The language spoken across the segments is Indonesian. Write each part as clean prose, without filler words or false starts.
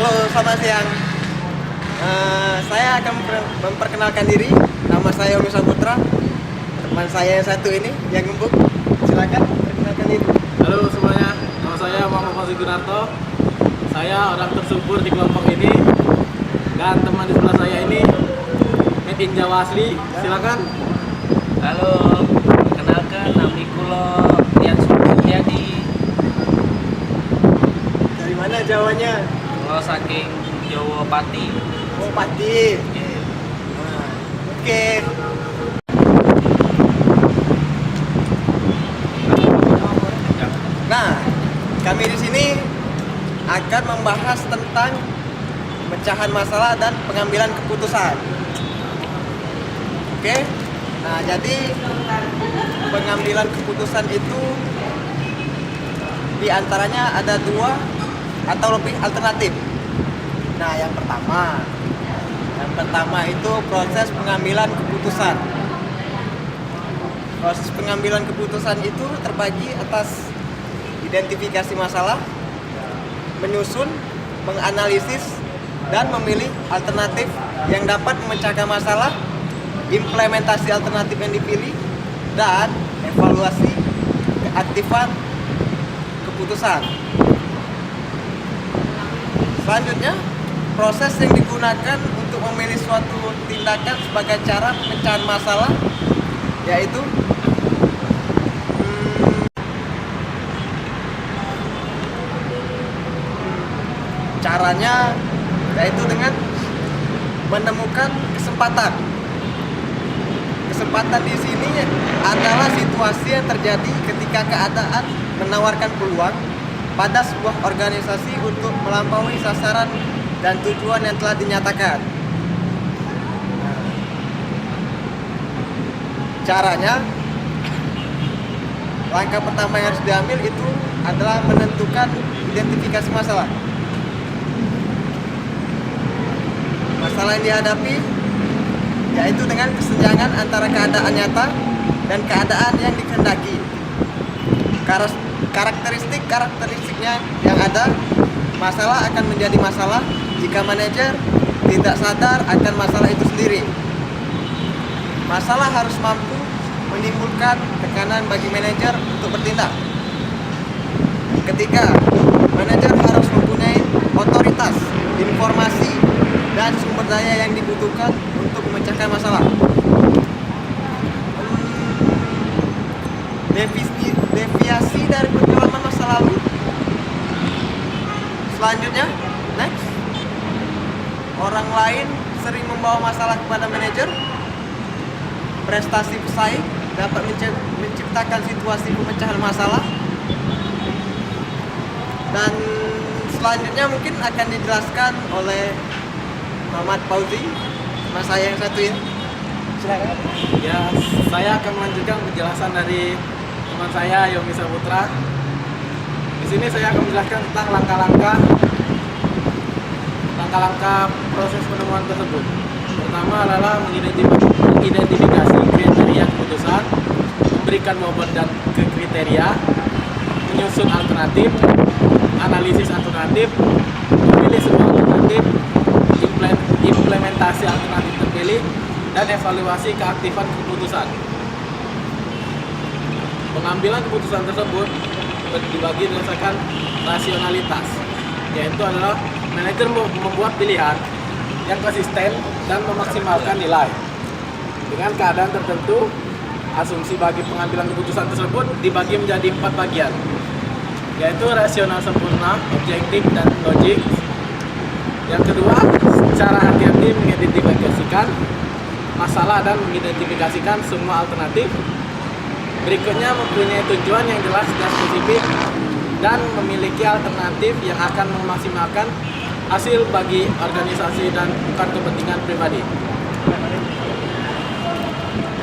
Halo, selamat siang. Saya akan memperkenalkan diri. Nama saya Yomi Saputra. Teman saya yang satu ini yang gembuk. Silakan perkenalkan diri. Halo semuanya, nama saya Muhammad Fauzi Gunarto. Saya orang tersubur di kelompok ini. Dan teman di sebelah saya ini made in Jawa asli. Silakan. Halo, perkenalkan nami kulo Rian Suryadi. Dari mana Jawanya? Kulo saking Jawa Pati. Oh, Pati. Oke. Nah, kami di sini akan membahas tentang pemecahan masalah dan pengambilan keputusan. Oke. Nah, jadi pengambilan keputusan itu diantaranya ada dua atau lebih alternatif. Nah, yang pertama itu proses pengambilan keputusan. Proses pengambilan keputusan itu terbagi atas identifikasi masalah, menyusun, menganalisis, dan memilih alternatif yang dapat memecahkan masalah, implementasi alternatif yang dipilih, dan evaluasi keaktifan keputusan. Selanjutnya, proses yang digunakan untuk memilih suatu tindakan sebagai cara pemecahan masalah yaitu caranya yaitu dengan menemukan kesempatan. Kesempatan di sini adalah situasi yang terjadi ketika keadaan menawarkan peluang pada sebuah organisasi untuk melampaui sasaran dan tujuan yang telah dinyatakan. Caranya, langkah pertama yang harus diambil itu adalah menentukan identifikasi masalah. Masalah yang dihadapi yaitu dengan kesenjangan antara keadaan nyata dan keadaan yang dikehendaki. Karakteristiknya yang ada, masalah akan menjadi masalah jika manajer tidak sadar akan masalah itu sendiri. Masalah harus mampu menimbulkan tekanan bagi manajer untuk bertindak. Ketiga, manajer harus mempunyai otoritas, informasi, dan sumber daya yang dibutuhkan untuk memecahkan masalah. Deviasi dari pengalaman masa lalu. Selanjutnya, next. Orang lain sering membawa masalah kepada manajer. Prestasi pesaing dapat menciptakan situasi pemecahan masalah. Dan selanjutnya mungkin akan dijelaskan oleh Muhammad Fauzi, mas saya yang satu ini. Silakan. Ya, saya akan melanjutkan penjelasan dari teman saya Yomi Saputra. Di sini saya akan menjelaskan tentang langkah-langkah proses penemuan tersebut. Pertama adalah mengidentifikasi kriteria keputusan, memberikan bobot dan kriteria, menyusun alternatif, analisis alternatif, memilih sebuah alternatif, implementasi alternatif terpilih, dan evaluasi keaktifan keputusan. Pengambilan keputusan tersebut dibagi berdasarkan rasionalitas, yaitu adalah manajer membuat pilihan yang konsisten dan memaksimalkan nilai. Dengan keadaan tertentu, asumsi bagi pengambilan keputusan tersebut dibagi menjadi 4 bagian, yaitu rasional sempurna, objektif, dan logik. Yang kedua, secara hati-hati mengidentifikasikan masalah dan mengidentifikasikan semua alternatif. Berikutnya, mempunyai tujuan yang jelas dan spesifik dan memiliki alternatif yang akan memaksimalkan hasil bagi organisasi dan bukan kepentingan pribadi.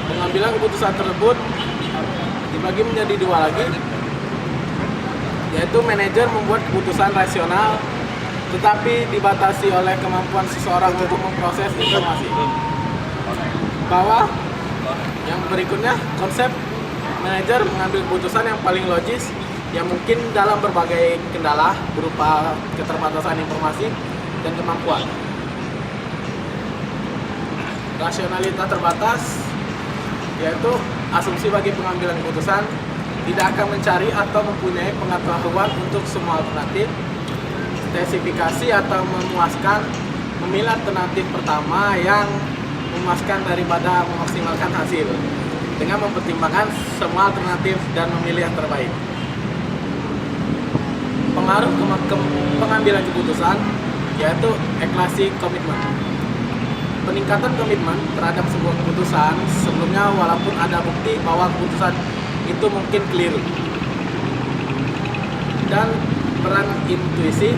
Pengambilan keputusan tersebut dibagi menjadi 2 lagi, yaitu manajer membuat keputusan rasional tetapi dibatasi oleh kemampuan seseorang untuk memproses informasi. Bahwa yang berikutnya, konsep manajer mengambil keputusan yang paling logis yang mungkin dalam berbagai kendala berupa keterbatasan informasi dan kemampuan. Rasionalitas terbatas yaitu asumsi bagi pengambilan keputusan tidak akan mencari atau mempunyai pengetahuan untuk semua alternatif. Spesifikasi atau memuaskan, memilih alternatif pertama yang memuaskan daripada memaksimalkan hasil dengan mempertimbangkan semua alternatif dan memilih yang terbaik. Pengaruh pengambilan keputusan yaitu eklasi komitmen. Peningkatan komitmen terhadap sebuah keputusan sebelumnya walaupun ada bukti bahwa keputusan itu mungkin keliru. Dan peran intuisi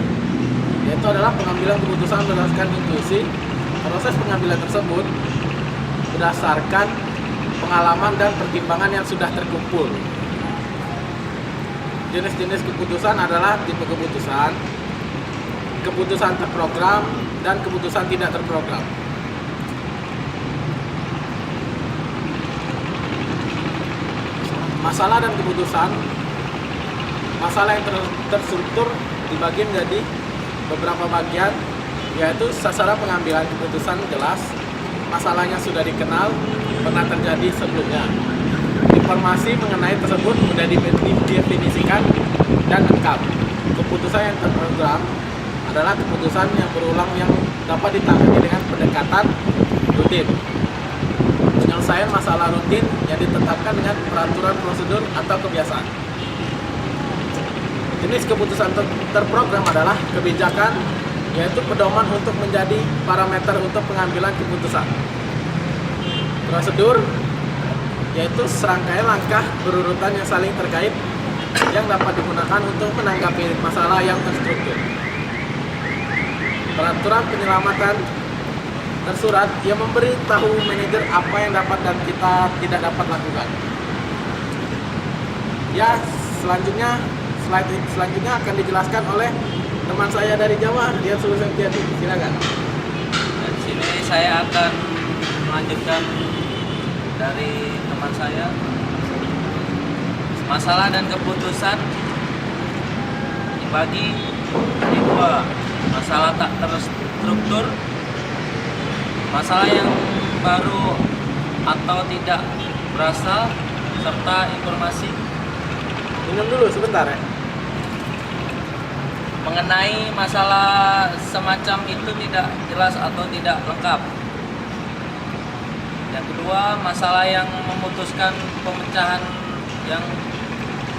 yaitu adalah pengambilan keputusan berdasarkan intuisi. Proses pengambilan tersebut berdasarkan pengalaman dan pertimbangan yang sudah terkumpul. Jenis-jenis keputusan adalah tipe keputusan, keputusan terprogram, dan keputusan tidak terprogram. Masalah dan keputusan. Masalah yang terstruktur dibagi menjadi beberapa bagian, yaitu sasaran pengambilan keputusan jelas, masalahnya sudah dikenal, pernah terjadi sebelumnya. Informasi mengenai tersebut sudah didefinisikan dan lengkap. Keputusan yang terprogram adalah keputusan yang berulang yang dapat ditangani dengan pendekatan rutin. Penyelesaian masalah rutin yang ditetapkan dengan peraturan prosedur atau kebiasaan. Jenis keputusan terprogram adalah kebijakan, yaitu pedoman untuk menjadi parameter untuk pengambilan keputusan. Prosedur yaitu serangkaian langkah berurutan yang saling terkait yang dapat digunakan untuk menanggapi masalah yang terstruktur. Peraturan penyelamatan tersurat yang memberi tahu manajer apa yang dapat dan kita tidak dapat lakukan. Ya, slide selanjutnya akan dijelaskan oleh teman saya dari Jawa, Dian Sulusentiadi. Silakan. Dan sini saya akan melanjutkan dari teman saya. Masalah dan keputusan dibagi di dua. Masalah tak terstruktur, masalah yang baru atau tidak berasal, serta informasi. Minum dulu sebentar ya. Mengenai masalah semacam itu tidak jelas atau tidak lengkap. Yang kedua, masalah yang memutuskan pemecahan yang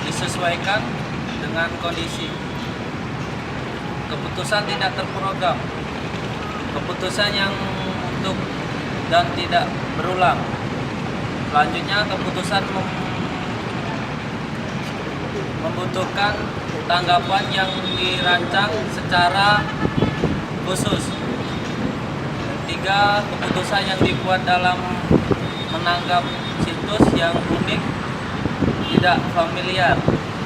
disesuaikan dengan kondisi. Keputusan tidak terprogram. Keputusan yang untuk dan tidak berulang. Selanjutnya, keputusan membutuhkan tanggapan yang dirancang secara khusus. Ketiga, keputusan yang dibuat dalam menanggap situs yang unik, tidak familiar,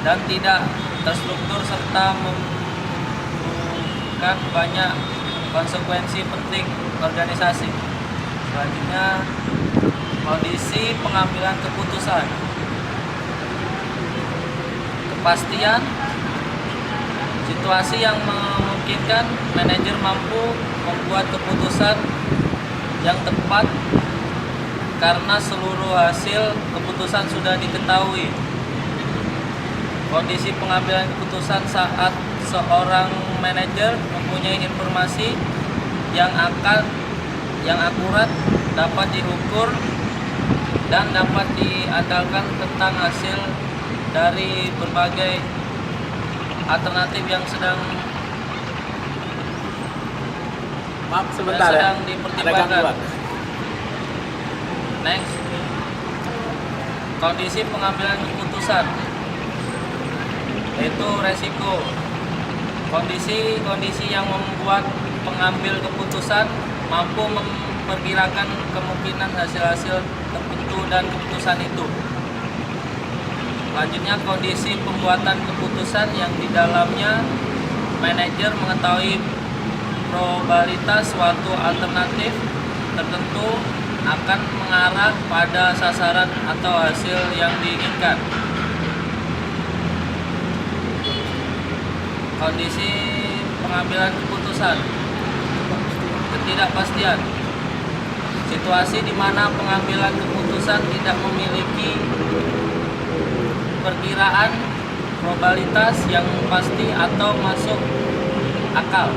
dan tidak terstruktur serta membutuhkan banyak konsekuensi penting organisasi. Selanjutnya, kondisi pengambilan keputusan. Kepastian, situasi yang memungkinkan manajer mampu membuat keputusan yang tepat karena seluruh hasil keputusan sudah diketahui. Kondisi pengambilan keputusan saat seorang manajer mempunyai informasi yang akurat, dapat diukur dan dapat diandalkan tentang hasil dari berbagai alternatif yang sedang Sebentar ya. Ada dipertimbangkan. gangguan. Next, kondisi pengambilan keputusan, yaitu resiko. Kondisi yang membuat pengambil keputusan mampu memperkirakan kemungkinan hasil-hasil tertentu dan keputusan itu. Selanjutnya, kondisi pembuatan keputusan yang di dalamnya manajer mengetahui probabilitas suatu alternatif tertentu akan mengarah pada sasaran atau hasil yang diinginkan. Kondisi pengambilan keputusan ketidakpastian. Situasi di mana pengambilan keputusan tidak memiliki perkiraan probabilitas yang pasti atau masuk akal.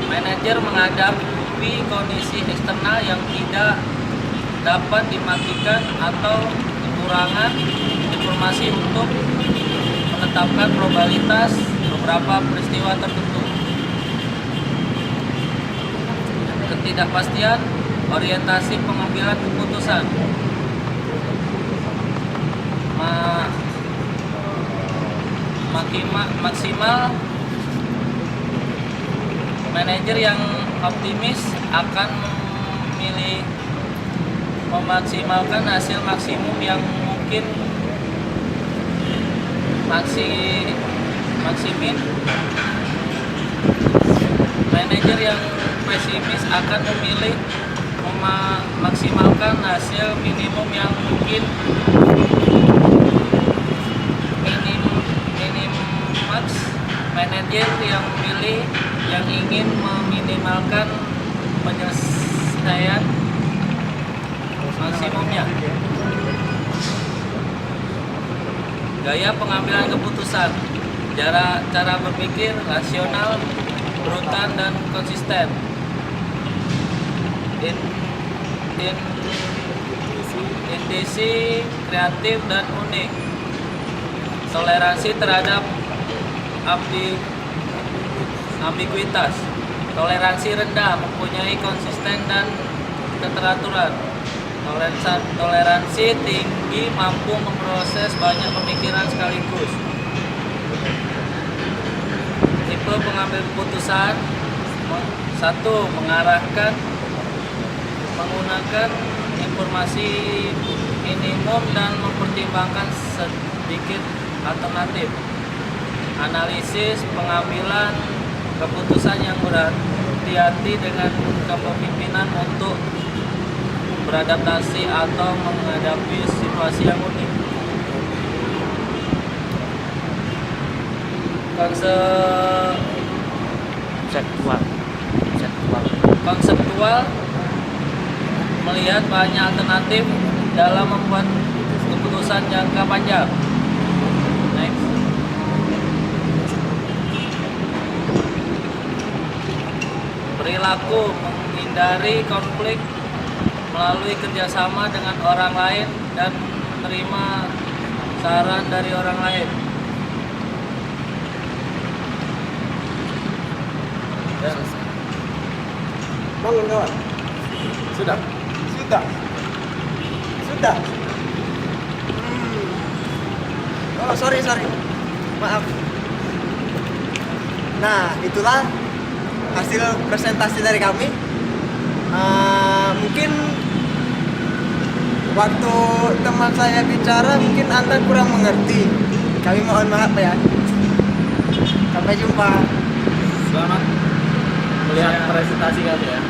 Manajer menghadapi kondisi eksternal yang tidak dapat dimatikan atau kekurangan informasi untuk menetapkan probabilitas beberapa peristiwa tertentu. Ketidakpastian orientasi pengambilan keputusan. Maksimal manajer yang optimis akan memaksimalkan hasil maksimum yang mungkin maksimin. Manajer yang pesimis akan memilih memaksimalkan hasil minimum yang mungkin. Max manajer yang memilih yang ingin meminimalkan penyelesaian maksimumnya. Gaya pengambilan keputusan, cara berpikir rasional, berurutan dan konsisten. Intuisi kreatif dan unik. Toleransi terhadap ambiguitas. Toleransi rendah, mempunyai konsisten dan keteraturan. Toleransi tinggi, mampu memproses banyak pemikiran sekaligus. Tipe pengambil keputusan: 1. Mengarahkan, menggunakan informasi minimum dan mempertimbangkan sedikit alternatif. Analisis pengambilan keputusan yang berhati-hati dengan kepemimpinan untuk beradaptasi atau menghadapi situasi yang unik. Konseptual melihat banyak alternatif dalam membuat keputusan jangka panjang. Next. Perilaku menghindari konflik melalui kerjasama dengan orang lain dan menerima saran dari orang lain. Bangun kawan. Sudah. Sudah. Oh sorry. Maaf. Nah itulah hasil presentasi dari kami. Mungkin waktu teman saya bicara mungkin Anda kurang mengerti. Kami mohon maaf ya. Sampai jumpa. Selamat melihat presentasi kami ya.